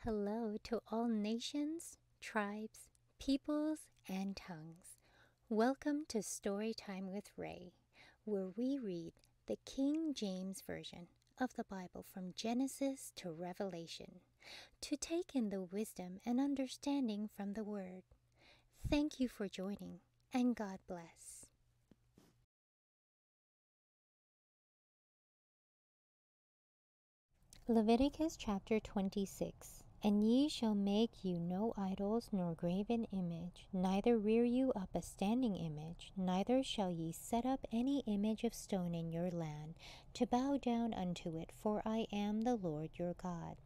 hello to all nations, tribes, peoples, and tongues. Welcome to Storytime with Ray, where we read the King James Version of the Bible from Genesis to Revelation, to take in the wisdom and understanding from the Word. Thank you for joining, and God bless. Leviticus chapter 26. And ye shall make you no idols nor graven image, neither rear you up a standing image, neither shall ye set up any image of stone in your land, to bow down unto it, for I am the Lord your God.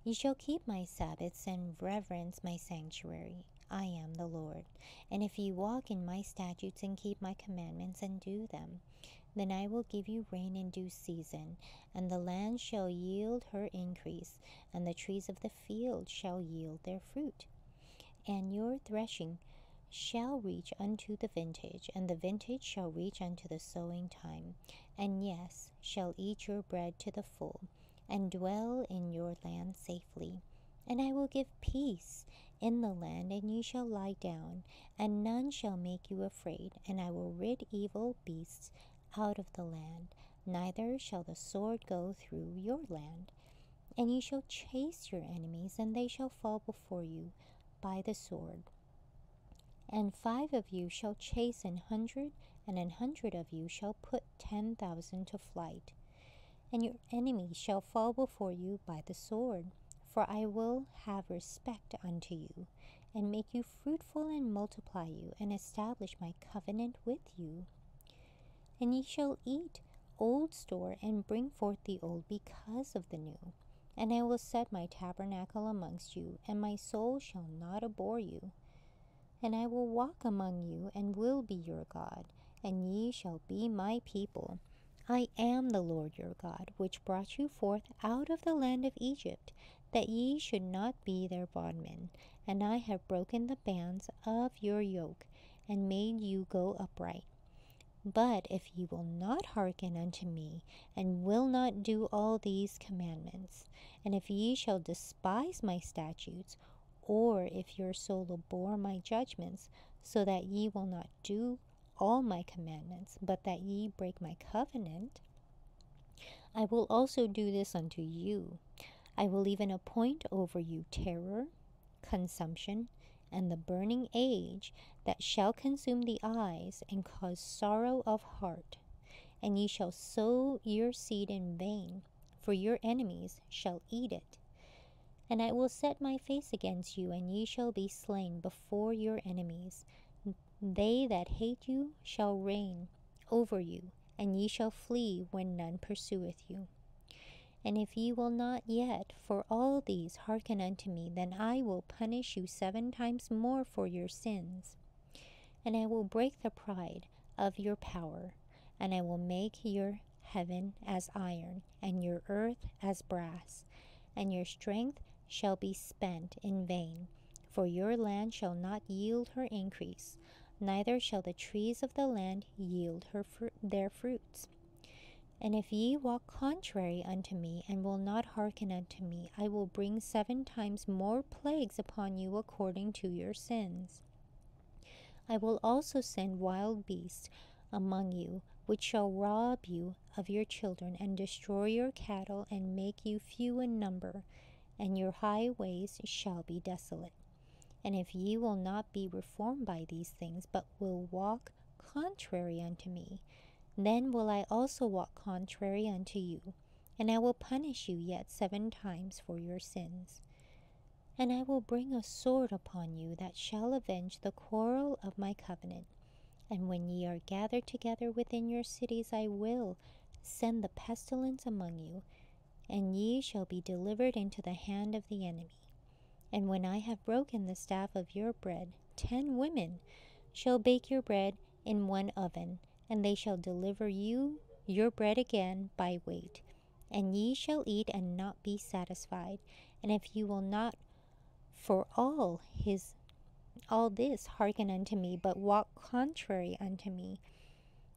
Ye shall keep my Sabbaths and reverence my sanctuary. I am the Lord. And if ye walk in my statutes and keep my commandments and do them, then I will give you rain in due season, and the land shall yield her increase, and the trees of the field shall yield their fruit. And your threshing shall reach unto the vintage, and the vintage shall reach unto the sowing time, and yes, shall eat your bread to the full, and dwell in your land safely. And I will give peace in the land, and ye shall lie down, and none shall make you afraid, and I will rid evil beasts out of the land, neither shall the sword go through your land. And ye shall chase your enemies, and they shall fall before you by the sword. And 5 of you shall chase 100, and 100 of you shall put 10,000 to flight. And your enemies shall fall before you by the sword. For I will have respect unto you, and make you fruitful, and multiply you, and establish my covenant with you. And ye shall eat old store, and bring forth the old because of the new. And I will set my tabernacle amongst you, and my soul shall not abhor you. And I will walk among you, and will be your God, and ye shall be my people. I am the Lord your God, which brought you forth out of the land of Egypt, that ye should not be their bondmen. And I have broken the bands of your yoke, and made you go upright. But if ye will not hearken unto me, and will not do all these commandments, and if ye shall despise my statutes, or if your soul abhor my judgments, so that ye will not do all my commandments, but that ye break my covenant, I will also do this unto you. I will even appoint over you terror, consumption, and the burning age, that shall consume the eyes, and cause sorrow of heart. And ye shall sow your seed in vain, for your enemies shall eat it. And I will set my face against you, and ye shall be slain before your enemies. They that hate you shall reign over you, and ye shall flee when none pursueth you. And if ye will not yet for all these hearken unto me, then I will punish you 7 times more for your sins. And I will break the pride of your power, and I will make your heaven as iron, and your earth as brass, and your strength shall be spent in vain. For your land shall not yield her increase, neither shall the trees of the land yield their fruits. And if ye walk contrary unto me, and will not hearken unto me, I will bring 7 times more plagues upon you according to your sins. I will also send wild beasts among you, which shall rob you of your children, and destroy your cattle, and make you few in number, and your highways shall be desolate. And if ye will not be reformed by these things, but will walk contrary unto me, then will I also walk contrary unto you, and I will punish you yet 7 times for your sins. And I will bring a sword upon you that shall avenge the quarrel of my covenant. And when ye are gathered together within your cities, I will send the pestilence among you, and ye shall be delivered into the hand of the enemy. And when I have broken the staff of your bread, 10 women shall bake your bread in one oven, and they shall deliver you your bread again by weight. And ye shall eat and not be satisfied. And if you will not for all this hearken unto me, but walk contrary unto me,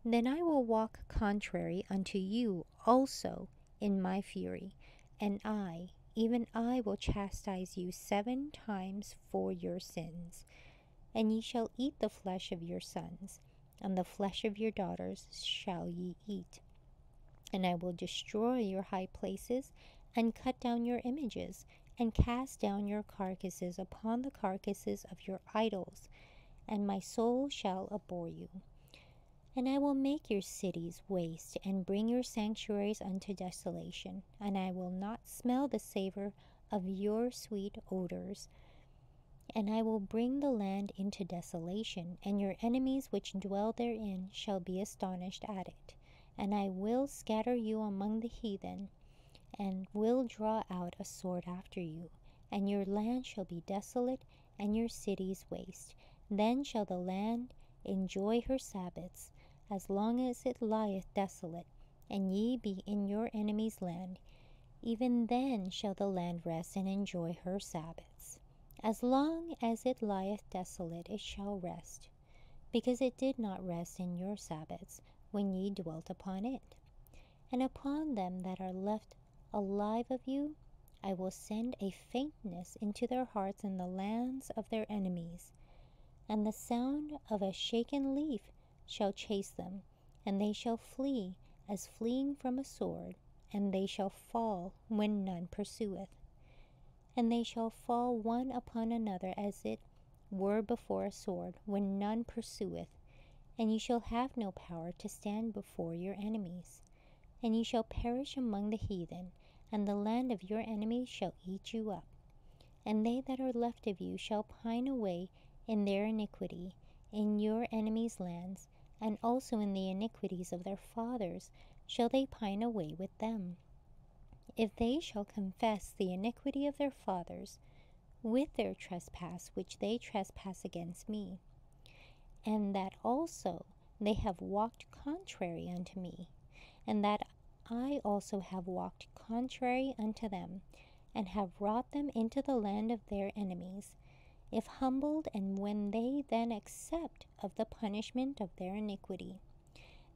then I will walk contrary unto you also in my fury, and I, even I will chastise you 7 times for your sins. And ye shall eat the flesh of your sons, and the flesh of your daughters shall ye eat. And I will destroy your high places, and cut down your images, and cast down your carcasses upon the carcasses of your idols, and my soul shall abhor you. And I will make your cities waste, and bring your sanctuaries unto desolation, and I will not smell the savor of your sweet odors. And I will bring the land into desolation, and your enemies which dwell therein shall be astonished at it. And I will scatter you among the heathen, and will draw out a sword after you, and your land shall be desolate, and your cities waste. Then shall the land enjoy her Sabbaths, as long as it lieth desolate, and ye be in your enemy's land. Even then shall the land rest and enjoy her Sabbaths. As long as it lieth desolate, it shall rest, because it did not rest in your Sabbaths, when ye dwelt upon it. And upon them that are left alive of you, I will send a faintness into their hearts in the lands of their enemies, and the sound of a shaken leaf shall chase them, and they shall flee as fleeing from a sword, and they shall fall when none pursueth. And they shall fall one upon another as it were before a sword, when none pursueth, and ye shall have no power to stand before your enemies. And ye shall perish among the heathen, and the land of your enemies shall eat you up. And they that are left of you shall pine away in their iniquity, in your enemies' lands, and also in the iniquities of their fathers shall they pine away with them. If they shall confess the iniquity of their fathers with their trespass which they trespass against me, and that also they have walked contrary unto me, and that I also have walked contrary unto them, and have brought them into the land of their enemies, if humbled, and when they then accept of the punishment of their iniquity,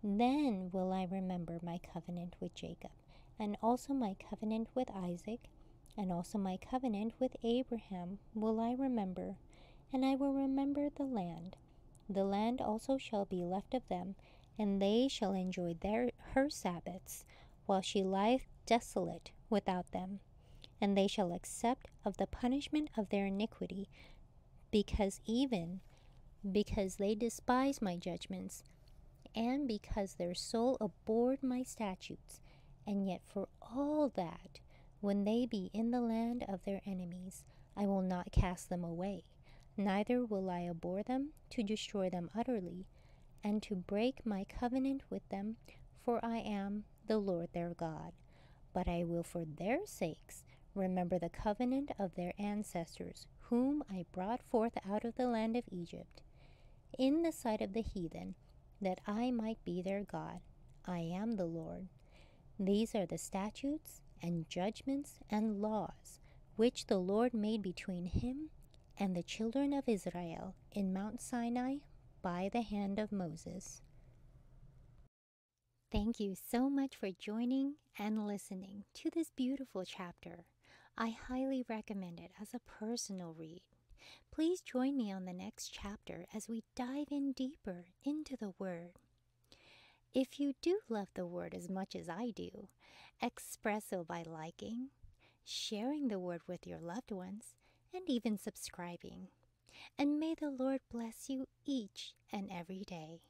then will I remember my covenant with Jacob, and also my covenant with Isaac, and also my covenant with Abraham will I remember, and I will remember the land. The land also shall be left of them, and they shall enjoy her Sabbaths, while she lieth desolate without them. And they shall accept of the punishment of their iniquity, because they despise my judgments, and because their soul abhorred my statutes. And yet for all that, when they be in the land of their enemies, I will not cast them away, neither will I abhor them to destroy them utterly, and to break my covenant with them, for I am the Lord their God. But I will for their sakes remember the covenant of their ancestors, whom I brought forth out of the land of Egypt, in the sight of the heathen, that I might be their God. I am the Lord. These are the statutes and judgments and laws which the Lord made between him and the children of Israel in Mount Sinai by the hand of Moses. Thank you so much for joining and listening to this beautiful chapter. I highly recommend it as a personal read. Please join me on the next chapter as we dive in deeper into the Word. If you do love the Word as much as I do, express so by liking, sharing the Word with your loved ones, and even subscribing. And may the Lord bless you each and every day.